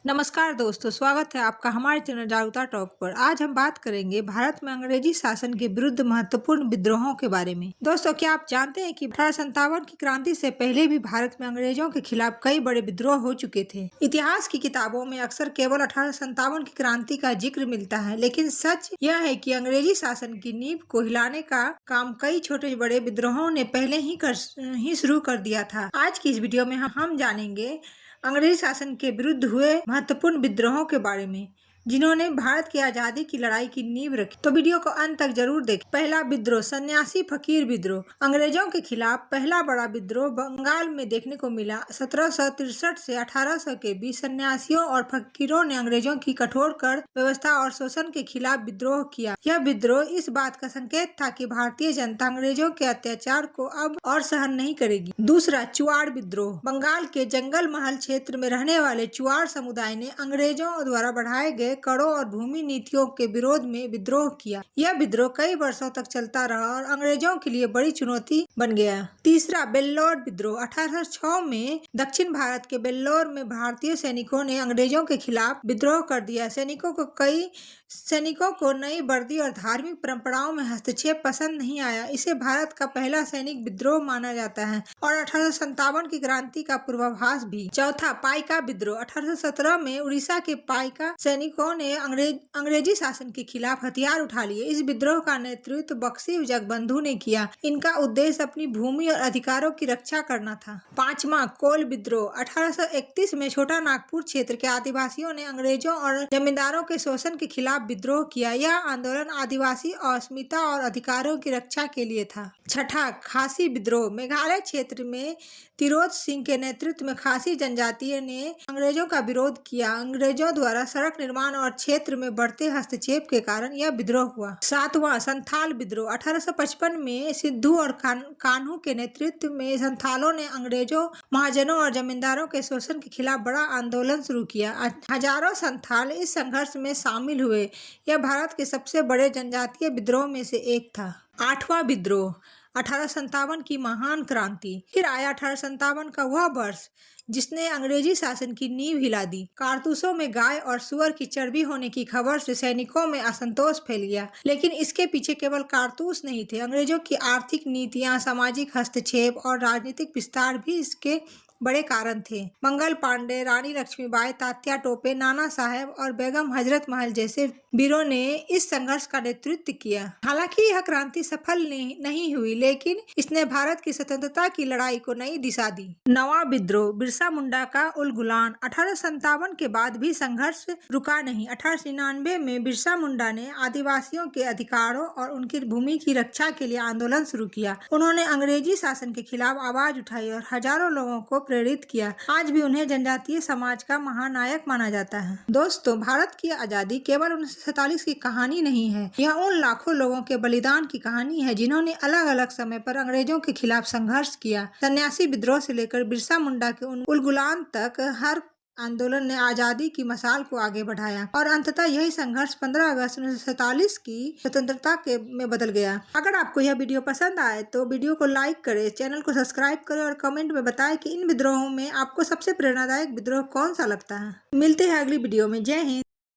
नमस्कार दोस्तों, स्वागत है आपका हमारे चैनल जागरूकता टॉक पर। आज हम बात करेंगे भारत में अंग्रेजी शासन के विरुद्ध महत्वपूर्ण विद्रोहों के बारे में। दोस्तों, क्या आप जानते हैं कि 1857 की क्रांति से पहले भी भारत में अंग्रेजों के खिलाफ कई बड़े विद्रोह हो चुके थे। इतिहास की किताबों में अक्सर केवल 1857 की क्रांति का जिक्र मिलता है, लेकिन सच यह है कि अंग्रेजी शासन की नींव को हिलाने का काम कई छोटे बड़े विद्रोहों ने पहले ही शुरू कर दिया था। आज की इस वीडियो में हम जानेंगे अंग्रेजी शासन के विरुद्ध हुए महत्वपूर्ण विद्रोहों के बारे में, जिन्होंने भारत की आजादी की लड़ाई की नींव रखी। तो वीडियो को अंत तक जरूर देखें। पहला विद्रोह, सन्यासी फकीर विद्रोह। अंग्रेजों के खिलाफ पहला बड़ा विद्रोह बंगाल में देखने को मिला। 1763 से 1800 के बीच सन्यासियों और फकीरों ने अंग्रेजों की कठोर कर व्यवस्था और शोषण के खिलाफ विद्रोह किया। यह विद्रोह इस बात का संकेत था कि भारतीय जनता अंग्रेजों के अत्याचार को अब और सहन नहीं करेगी। दूसरा, चुआड़ विद्रोह। बंगाल के जंगल महल क्षेत्र में रहने वाले चुआड़ समुदाय ने अंग्रेजों द्वारा बढ़ाए गए करों और भूमि नीतियों के विरोध में विद्रोह किया। यह विद्रोह कई वर्षों तक चलता रहा और अंग्रेजों के लिए बड़ी चुनौती बन गया। तीसरा, वेल्लोर विद्रोह। 1806 में दक्षिण भारत के वेल्लोर में भारतीय सैनिकों ने अंग्रेजों के खिलाफ विद्रोह कर दिया। सैनिकों को नई वर्दी और धार्मिक परंपराओं में हस्तक्षेप पसंद नहीं आया। इसे भारत का पहला सैनिक विद्रोह माना जाता है और 1857 की क्रांति का पूर्वाभास भी। चौथा, पाइका विद्रोह। 1817 में उड़ीसा के पाइका सैनिकों ने अंग्रेजी शासन के खिलाफ हथियार उठा लिए। इस विद्रोह का नेतृत्व बख्शी जगबंधु ने किया। इनका उद्देश्य अपनी भूमि और अधिकारों की रक्षा करना था। पांचवा, कोल विद्रोह। 1831 में छोटा नागपुर क्षेत्र के आदिवासियों ने अंग्रेजों और जमींदारों के शोषण के खिलाफ विद्रोह किया। यह आंदोलन आदिवासी अस्मिता और अधिकारों की रक्षा के लिए था। छठा, खासी विद्रोह। मेघालय क्षेत्र में तिरोत सिंह के नेतृत्व में खासी जनजाति ने अंग्रेजों का विरोध किया। अंग्रेजों द्वारा सड़क निर्माण और क्षेत्र में बढ़ते हस्तक्षेप के कारण यह विद्रोह हुआ। सातवां, संथाल विद्रोह। 1855 में सिद्धू और कान्हू के नेतृत्व में संथालों ने अंग्रेजों, महाजनों और जमींदारों के शोषण के खिलाफ बड़ा आंदोलन शुरू किया। हजारों संथाल इस संघर्ष में शामिल हुए। यह भारत के सबसे बड़े जनजातीय विद्रोह में से एक था। आठवां विद्रोह, 1857 की महान क्रांति। फिर आया 1857 का वह वर्ष जिसने अंग्रेजी शासन की नींव हिला दी। कारतूसों में गाय और सुअर की चर्बी होने की खबर से सैनिकों में असंतोष फैल गया, लेकिन इसके पीछे केवल कारतूस नहीं थे। अंग्रेजों की आर्थिक नीतियां, सामाजिक हस्तक्षेप और राजनीतिक विस्तार भी इसके बड़े कारण थे। मंगल पांडे, रानी लक्ष्मीबाई, तात्या टोपे, नाना साहेब और बेगम हजरत महल जैसे वीरों ने इस संघर्ष का नेतृत्व किया। हालांकि यह क्रांति सफल नहीं हुई, लेकिन इसने भारत की स्वतंत्रता की लड़ाई को नई दिशा दी। नवा विद्रोह, बिरसा मुंडा का उलगुलान। 1857 के बाद भी संघर्ष रुका नहीं। 1899 में बिरसा मुंडा ने आदिवासियों के अधिकारों और उनकी भूमि की रक्षा के लिए आंदोलन शुरू किया। उन्होंने अंग्रेजी शासन के खिलाफ आवाज उठाई और हजारों लोगों को प्रेरित किया। आज भी उन्हें जनजातीय समाज का महानायक माना जाता है। दोस्तों, भारत की आजादी केवल 1947 की कहानी नहीं है, यह उन लाखों लोगों के बलिदान की कहानी है जिन्होंने अलग अलग समय पर अंग्रेजों के खिलाफ संघर्ष किया। सन्यासी विद्रोह से लेकर बिरसा मुंडा के उलगुलान तक हर आंदोलन ने आजादी की मशाल को आगे बढ़ाया और अंततः यही संघर्ष 15 अगस्त 1947 की स्वतंत्रता में बदल गया। अगर आपको यह वीडियो पसंद आए तो वीडियो को लाइक करें, चैनल को सब्सक्राइब करें और कमेंट में बताएं कि इन विद्रोहों में आपको सबसे प्रेरणादायक विद्रोह कौन सा लगता है। मिलते हैं अगली वीडियो में। जय हिंद।